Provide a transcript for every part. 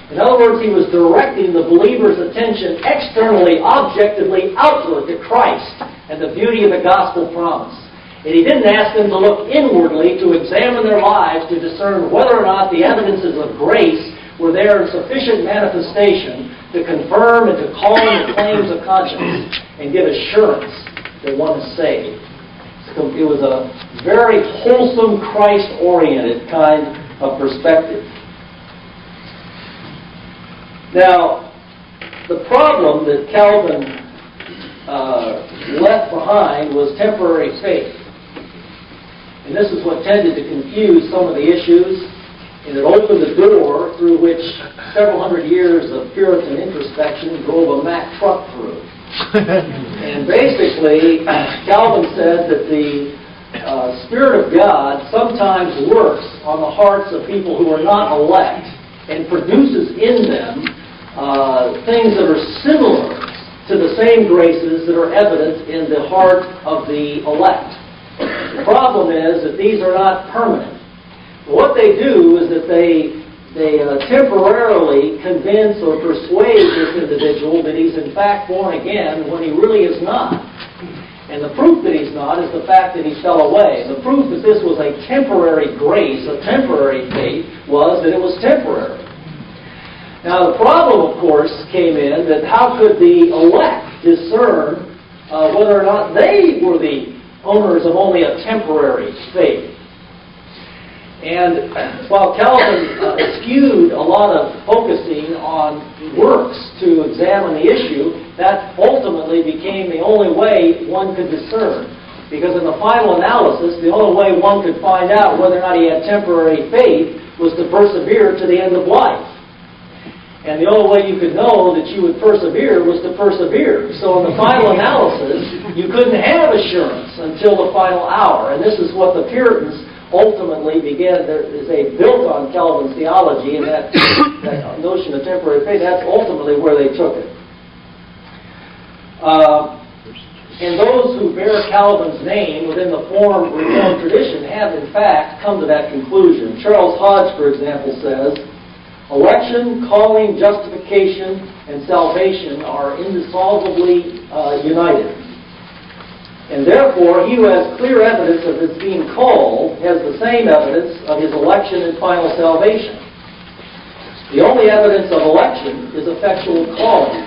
In other words, he was directing the believer's attention externally, objectively, outward to Christ and the beauty of the gospel promise. And he didn't ask them to look inwardly to examine their lives to discern whether or not the evidences of grace were there in sufficient manifestation to confirm and to call in the claims of conscience and give assurance that one is saved. It was a very wholesome, Christ-oriented kind of perspective. Now, the problem that Calvin left behind was temporary faith. And this is what tended to confuse some of the issues, and it opened the door through which several hundred years of Puritan introspection drove a Mack truck through. And basically, Calvin said that the Spirit of God sometimes works on the hearts of people who are not elect and produces in them things that are similar to the same graces that are evident in the heart of the elect. The problem is that these are not permanent. What they do is that they temporarily convince or persuade this individual that he's in fact born again when he really is not. And the proof that he's not is the fact that he fell away. The proof that this was a temporary grace, a temporary faith, was that it was temporary. Now the problem, of course, came in that how could the elect discern whether or not they were the owners of only a temporary faith? And while Calvin eschewed a lot of focusing on works to examine the issue, that ultimately became the only way one could discern. Because in the final analysis, the only way one could find out whether or not he had temporary faith was to persevere to the end of life. And the only way you could know that you would persevere was to persevere. So in the final analysis, you couldn't have assurance until the final hour. And this is what the Puritans ultimately began. They built on Calvin's theology and that notion of temporary faith. That's ultimately where they took it. And those who bear Calvin's name within the Reformed tradition have in fact come to that conclusion. Charles Hodge, for example, says, election, calling, justification, and salvation are indissolubly united. And therefore, he who has clear evidence of his being called has the same evidence of his election and final salvation. The only evidence of election is effectual calling.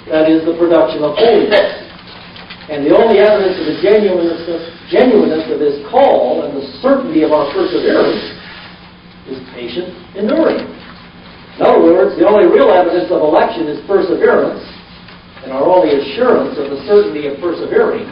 That is the production of holiness. And the only evidence of the genuineness of his call and the certainty of our perseverance is patient enduring. In other words, the only real evidence of election is perseverance, and our only assurance of the certainty of persevering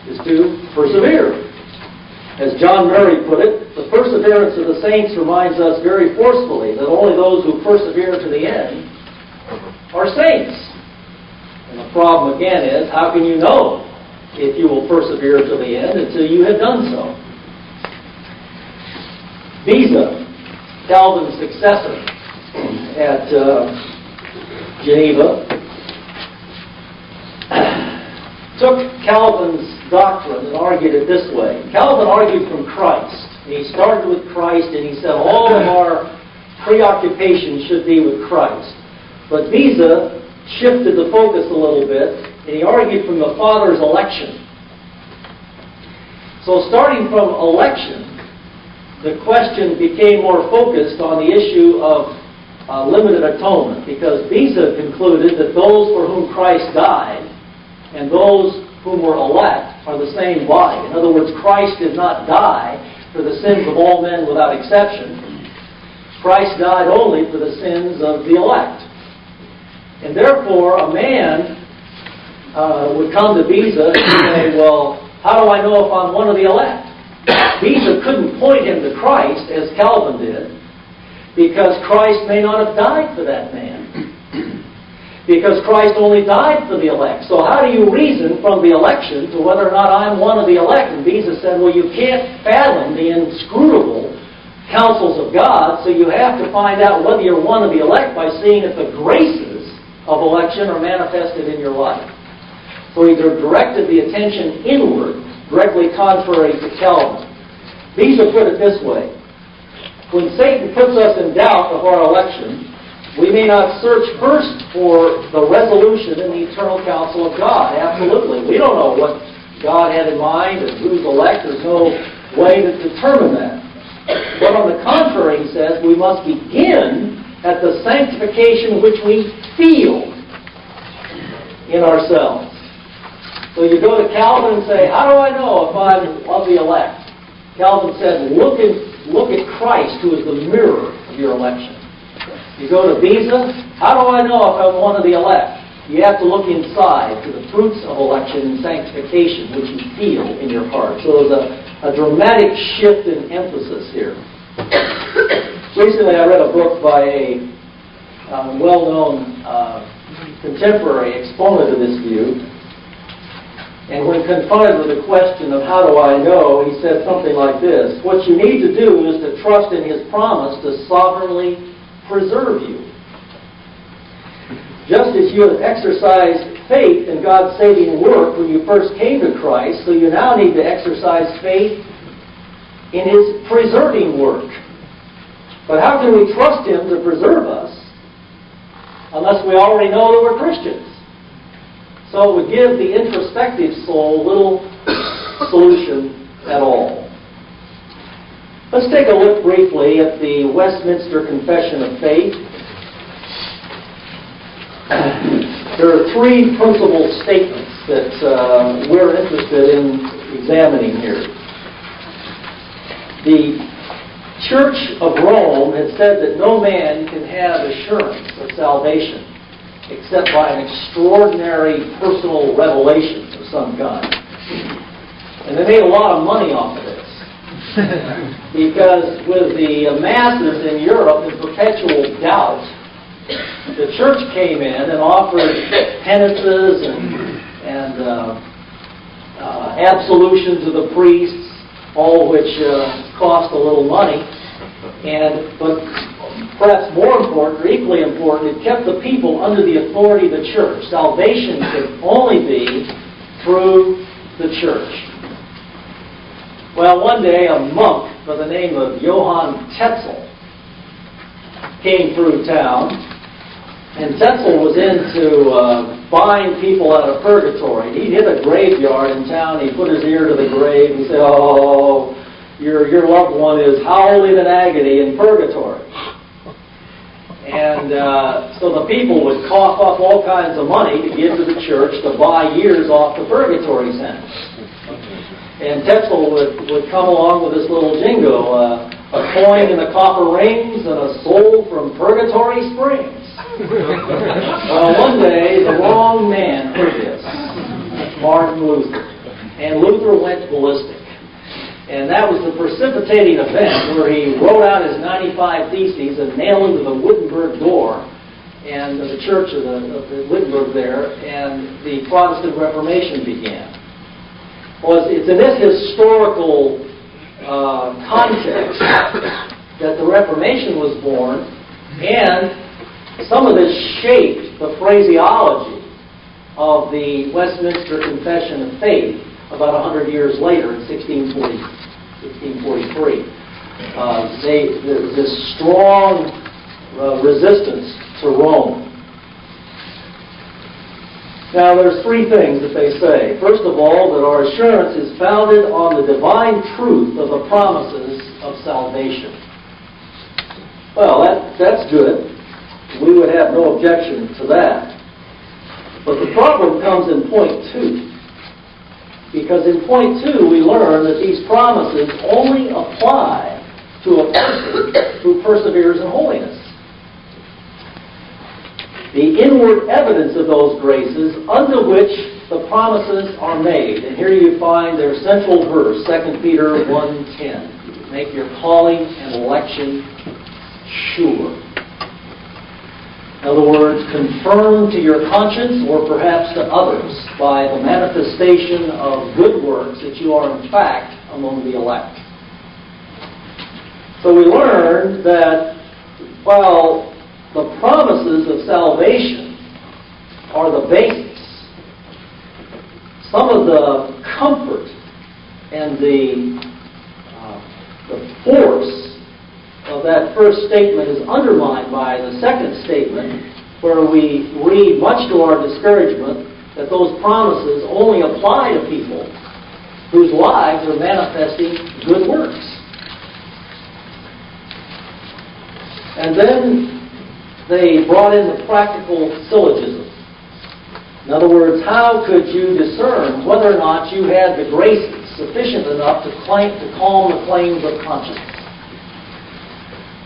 is to persevere. As John Murray put it, the perseverance of the saints reminds us very forcefully that only those who persevere to the end are saints. And the problem again is, how can you know if you will persevere to the end until you have done so? Beza, Calvin's successor at Geneva, took Calvin's doctrine and argued it this way. Calvin argued from Christ. And he started with Christ and he said all of our preoccupation should be with Christ. But Beza shifted the focus a little bit and he argued from the Father's election. So starting from election, the question became more focused on the issue of limited atonement, because Beza concluded that those for whom Christ died and those whom were elect are the same body. In other words, Christ did not die for the sins of all men without exception. Christ died only for the sins of the elect. And therefore, a man would come to Beza and say, well, how do I know if I'm one of the elect? Beza couldn't point him to Christ, as Calvin did, because Christ may not have died for that man. Because Christ only died for the elect. So how do you reason from the election to whether or not I'm one of the elect? And Beza said, well, you can't fathom the inscrutable counsels of God, so you have to find out whether you're one of the elect by seeing if the graces of election are manifested in your life. So he directed the attention inward, directly contrary to Calvin. Beza put it this way. When Satan puts us in doubt of our election, we may not search first for the resolution in the eternal counsel of God. Absolutely. We don't know what God had in mind and who's elect. There's no way to determine that. But on the contrary, he says, we must begin at the sanctification which we feel in ourselves. So you go to Calvin and say, how do I know if I'm of the elect? Calvin said, look at Christ, who is the mirror of your election. You go to Beza, how do I know if I'm one of the elect? You have to look inside to the fruits of election and sanctification, which you feel in your heart. So there's a dramatic shift in emphasis here. Recently I read a book by a well-known contemporary exponent of this view. And when confronted with the question of how do I know, he said something like this: what you need to do is to trust in His promise to sovereignly preserve you. Just as you have exercised faith in God's saving work when you first came to Christ, so you now need to exercise faith in His preserving work. But how can we trust Him to preserve us unless we already know that we're Christians? So it would give the introspective soul little solution at all. Let's take a look briefly at the Westminster Confession of Faith. There are three principal statements that we're interested in examining here. The Church of Rome had said that no man can have assurance of salvation except by an extraordinary personal revelation of some kind. And they made a lot of money off of this. Because with the masses in Europe in perpetual doubt, the church came in and offered penances and absolution to the priests, all of which cost a little money. But perhaps more important, or equally important, it kept the people under the authority of the church. Salvation could only be through the church. Well, one day a monk by the name of Johann Tetzel came through town, and Tetzel was into buying people out of purgatory. He'd hit a graveyard in town, he'd put his ear to the grave, and say, oh, your loved one is howling in agony in purgatory. And so the people would cough up all kinds of money to give to the church to buy years off the purgatory sentence. And Tetzel would come along with this little jingo, a coin in the copper rings and a soul from Purgatory Springs. Well, one day the wrong man heard this, Martin Luther. And Luther went ballistic. And that was the precipitating event where he wrote out his 95 Theses and nailed them to the Wittenberg door and the church of the Wittenberg there, and the Protestant Reformation began. Well, it's in this historical context that the Reformation was born, and some of this shaped the phraseology of the Westminster Confession of Faith about 100 years later in 1643. There's this strong resistance to Rome. Now, there's three things that they say. First of all, that our assurance is founded on the divine truth of the promises of salvation. Well, that's good. We would have no objection to that. But the problem comes in point 2. Because in point 2, we learn that these promises only apply to a person who perseveres in holiness. The inward evidence of those graces under which the promises are made. And here you find their central verse, 2 Peter 1:10. Make your calling and election sure. In other words, confirm to your conscience or perhaps to others by the manifestation of good works that you are in fact among the elect. So we learn that while the promises of salvation are the basis, some of the comfort and the force of that that first statement is undermined by the second statement, where we read, much to our discouragement, that those promises only apply to people whose lives are manifesting good works. And then they brought in the practical syllogism. In other words, how could you discern whether or not you had the graces sufficient enough to calm the flames of conscience?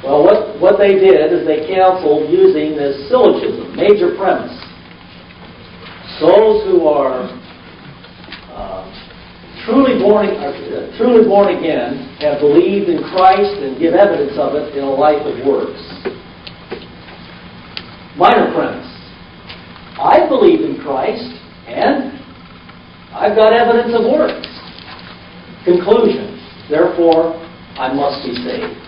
Well, what they did is they counseled using this syllogism, major premise. Those who are truly born again have believed in Christ and give evidence of it in a life of works. Minor premise. I believe in Christ, and I've got evidence of works. Conclusion. Therefore, I must be saved.